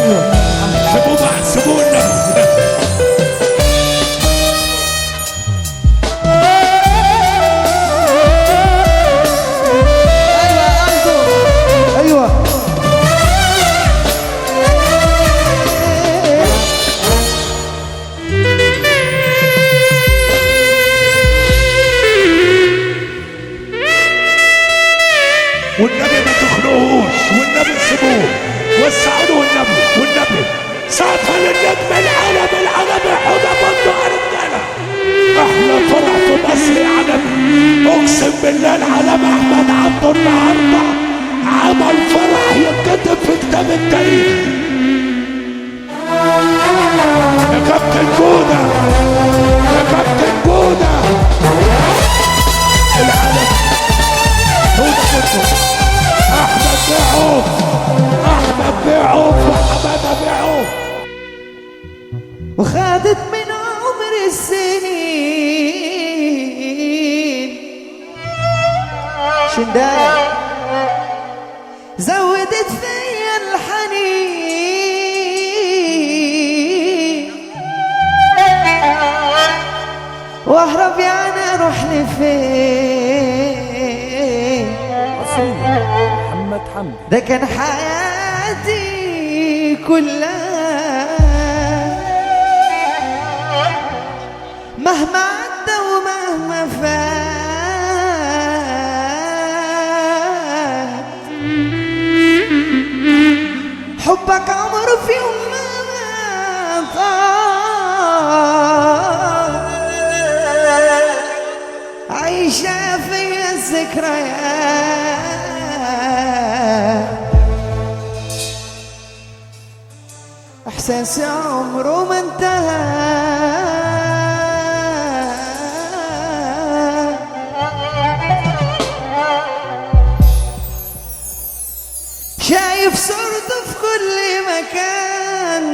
سيبوه بقى، سيبوه النبي. والنبي ما تخنقوش، والنبي سيبوه، وسعوا له والنبي ساعتها للنجم العالم العالمي حوضة بندق رجاله. احلى فرح في مصر يا عالمي، اقسم بالله العالم احمد عبده النهارده عمل فرح يتكتب في كتاب التاريخ. يا كابتن جودة، يا كابتن جودة، العالم احمد بيعوف، احمد بيعوف وحماده بيعوف. وخدت من عمر السنين شندايا، زودت فيا الحنين، واهرب يعني اروح لفين؟ محمد حمدي ده كان حياتي كلها، مهما عدى ومهما فات، حبك عمره في يوم ما طال، عايشة فيا الذكريات، احساسي عمره ما انتهى، شايف صورته في كل مكان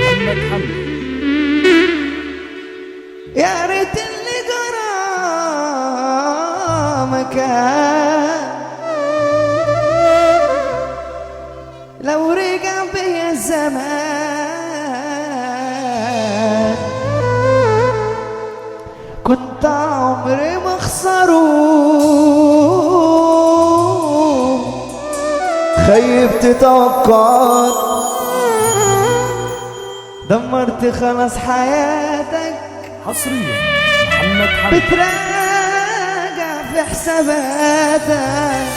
محمد حمدي. يا ريت اللي جرى مكان، لو رجع بيا الزمان كنت عمري ما اخسره، خيبت توقعات، دمرت خلاص حياتك، حصريا محمد حمدي. بتراجع في حساباتك،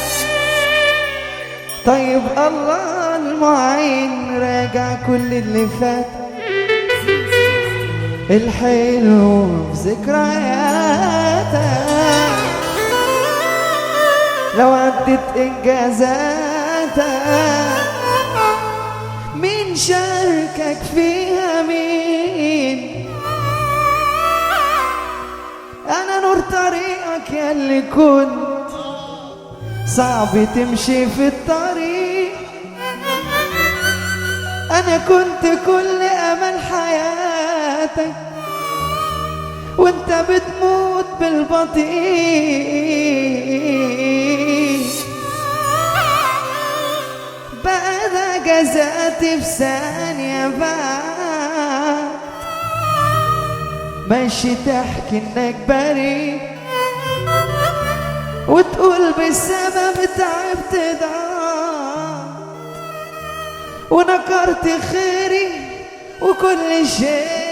طيب الله المعين راجع كل اللي فات، الحلو في ذكرياتك، لو عدت انجازاتك مين شاركك فيها مين؟ انا نور طريقك ياللي كنت صعب تمشي في الطريق، انا كنت كل امل حياتك وانت بتموت بالبطيء، بقى ده جزاتي في ثانية بعد، ماشي تحكي انك بريء وتقول بسبب تعبت ضاع، ونكرت خيري وكل شيء.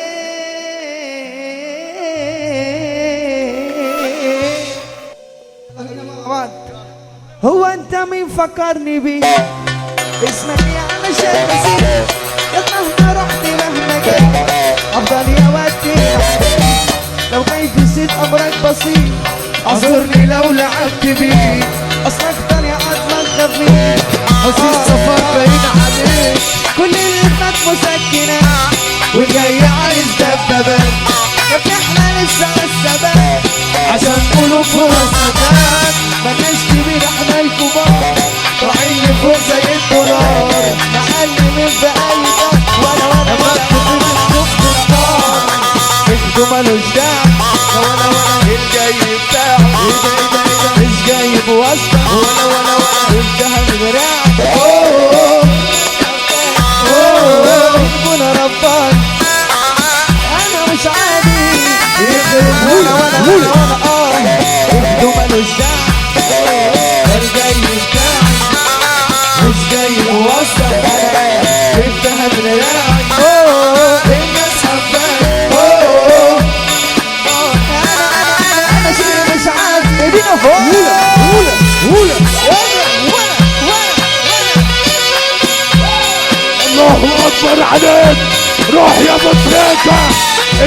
هو انت مين فكرني بيه؟ اسمك ايه علشان نسيت؟ يا مهما رحت مهما جيت افضل يا ودي، لو كيف نسيت امرك بسيط، اعذرني لو لعبت بيك، اصلك طالع عضلك خفيف، حسيت سفر بعيد عليك، كل اللي فات مسكنات والجاي عايز دبابات، يا ابني احنا لسه الثبات عشان قلوب فرص مكان، ملناش كبير احنا الكبار رايحين لفوق زي الدولار، معلمين في اي باب ولا مكتوب شفت النار، اكتو مالوش دعوة ولا الجاي بتاعه، مش جايب واسطة ولا انتهى الغراء.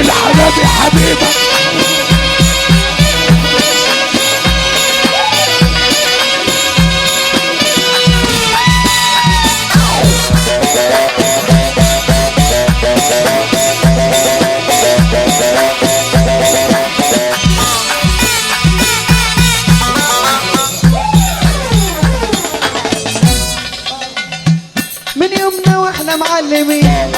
الحنابي حبيبك. من يومنا واحنا معلمين،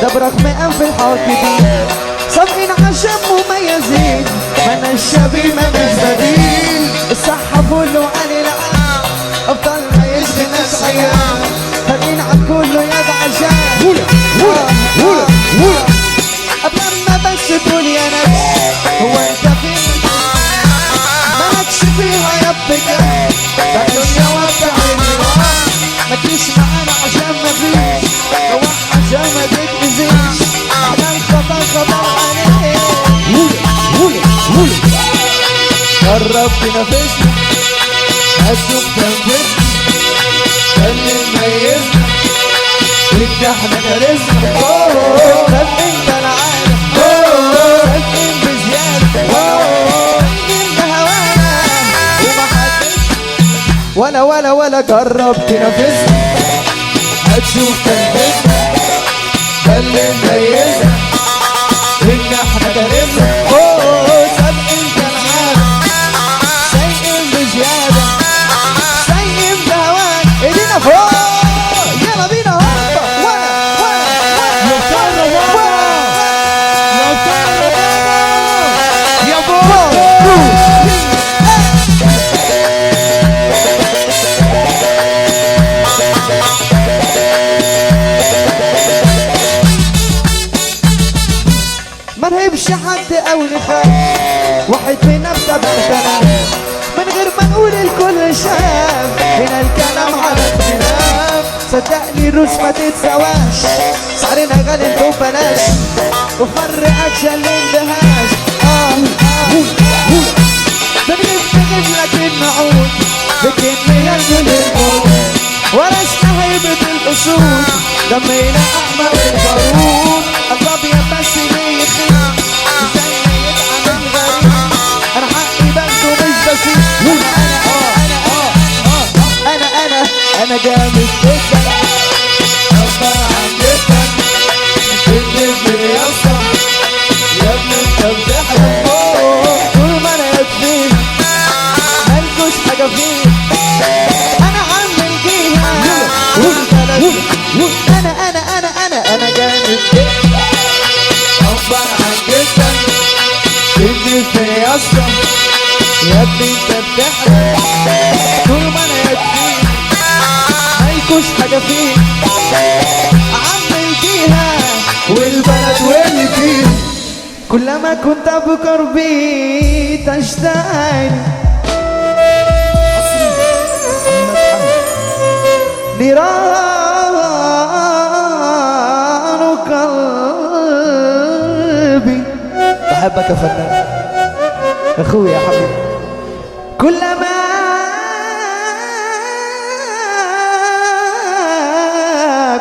ده برغم انف الحاقدين صابقين عشان مميزين، ما الشبيه ما بديل، الصح كله عن العام، افضل ما يشفي ناس عيان، فارقين عن كله يد عشان هولا هولا هولا. قبل ما بس تقول يا نفس هو انت فين، مالكش فيها يا بجد، ده الدنيا واسعة ما تجيش معانا عشان ما فيش روح عشان ما تتأذيش، احنا الخطر خطر عليك. هولا هولا. جرب تنافسنا هتشوف تنفسنا، خلي نميزنا انت احنا كاريزما، خلي انت العالم، خلي بزيادة، خلي بهوانا ومحدش ولا جرب تنافسنا هتشوف تنفسنا، خلي نميزنا ان احنا كاريزما، سابق انت العالم، سايقين بزيادة، سايقين بهواك، ايدينا فوق يلا بينا هوبا، يا ترى بابا، يا ترى بابا، يا بابا. ما نهيبش حد او نخاف، واحد فينا بسبقنا من غير ما نقول الكل شاف، هنا الكلام على اختلاف، صدقني الروس ما تتسواش، سعرنا غالي انتو بلاش، وفر اكشن الاندهاش. بنجيب لك النعود بكمية من الموت، ورثنا هيبة الأسود، دمينا أحمر البارود، الأبيض بس ليه خير، زي ما يتعمل غريب، أنا حقي باخده مش بسيط، أنا جامد جدا، أكبر عن جدا، بتجيبني يا اسطى، يا ابني أنت بتحلم فوق، طول ما أنا يكفيك مالكوش حاجة فيك، أنا عامل جيها أنا جامد جدا، أكبر عن جدا، بتجيبني يا اسطى، يا ابني أنت بتحلم، طول ما أنا يكفيك مالكوش حاجة فيك، عامل جيها والبلد واللي فيه، كلما كنت بقربي تشتاق نيران قلبي. بحبك يا فنان اخويا يا حبيبي، كلما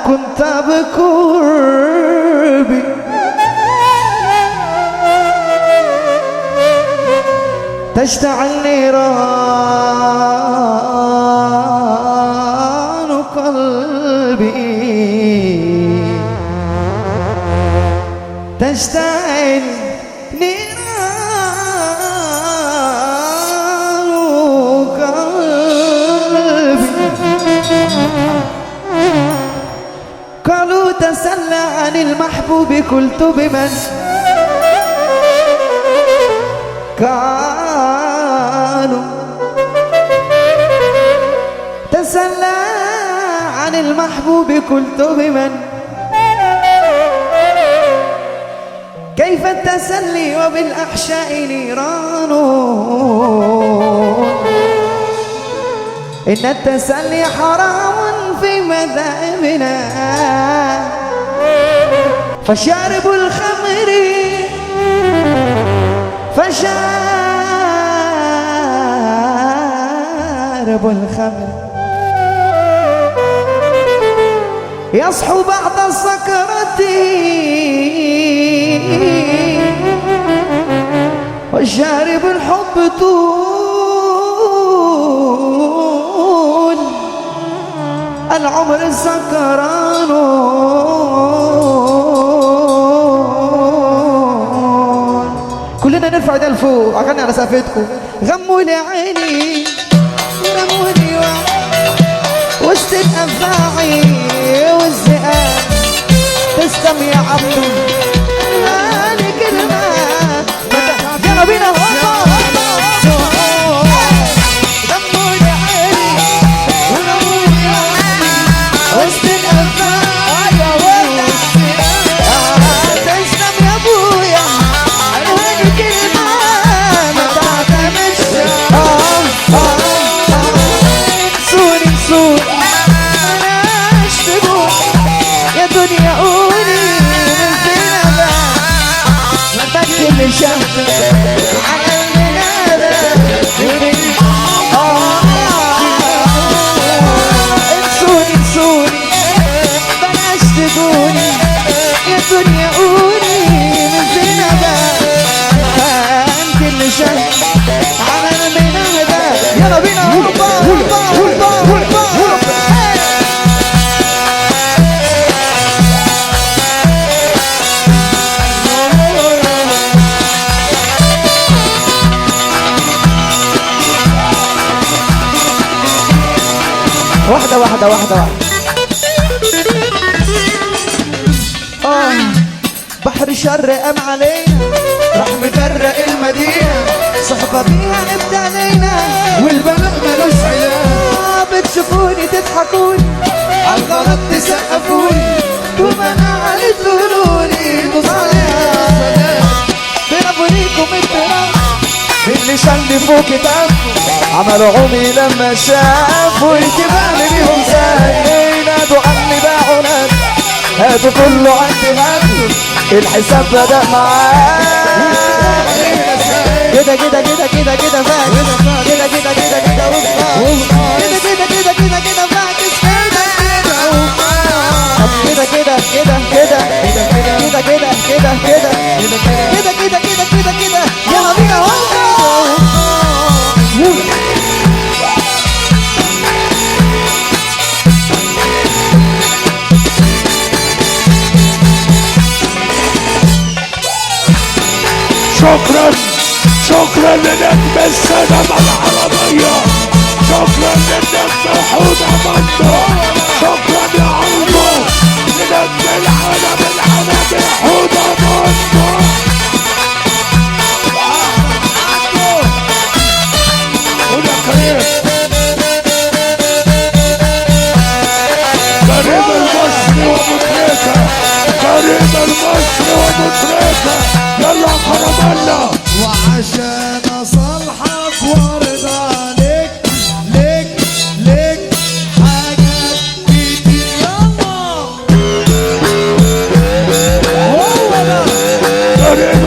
كنت بقربي تشتعل نيران قلبي، تشتعل نيران قلبي. قالوا تسلى عن المحبوب، قلت بمن قالوا تسلى عن المحبوب، قلت بمن كيف التسلي وبالأحشاء نيران، إن التسلي حرام في مذاهبنا، فشارب الخمر فشارب الخمر يصحو بعد السكرة طول العمر سكران كلنا نرفع ده لفوق اغني على سقفتكم. غموا لي عيني رموني وسط الافاعي والذئاب تسلم يا عبدو مالي كلمة يلا بينا هوبا غموا لي عيني ورموني وسط الافاعي والذئاب تسلم يا ابويا مالي كلمة ما تعتمدش انسوني انا اشتبوك يا دنيا قولي من فين انا ما بكتب شهد على المنادى انسوني بلاش تقولي يا دنيا قولي من فين انا كل شهد على المنادى. يلا بينا هوبا هوبا هوبا هوبا واحدة بحر شر قام علينا راح مفرق المدينة صحبة بيها ابتلينا والبلاء ملوش علاج بتشوفوني تضحكوني عالغلط تسقفوني طول ما انا علي تقولولي تصالح برافو ليكم التراب اللي شل فوق كتافه عملوا عمي لما شافوا الكبال بيهم سايقين نادوا عني باعوا نادوا هاتوا كله عندي هاتوا الحساب بدأ معاه كده كده كده كده كده فاكس كده كده كده كده كده كده كده كده كده فاكس كده كده كده كده كده كده كده كده كده كده كده كده كده كده يلا بينا شكرا لنجم السينما العربية، شكرا للنجم حوده مندو، شكرا يا عمو لنجم العالم العربي حوده مندو. هنا كريم المصري ومتريكة، كريم المصري ومتريكة، يلا كرم الله. وعشان اصالحك وارضى لك حاجات كتير يلا هو ده كريم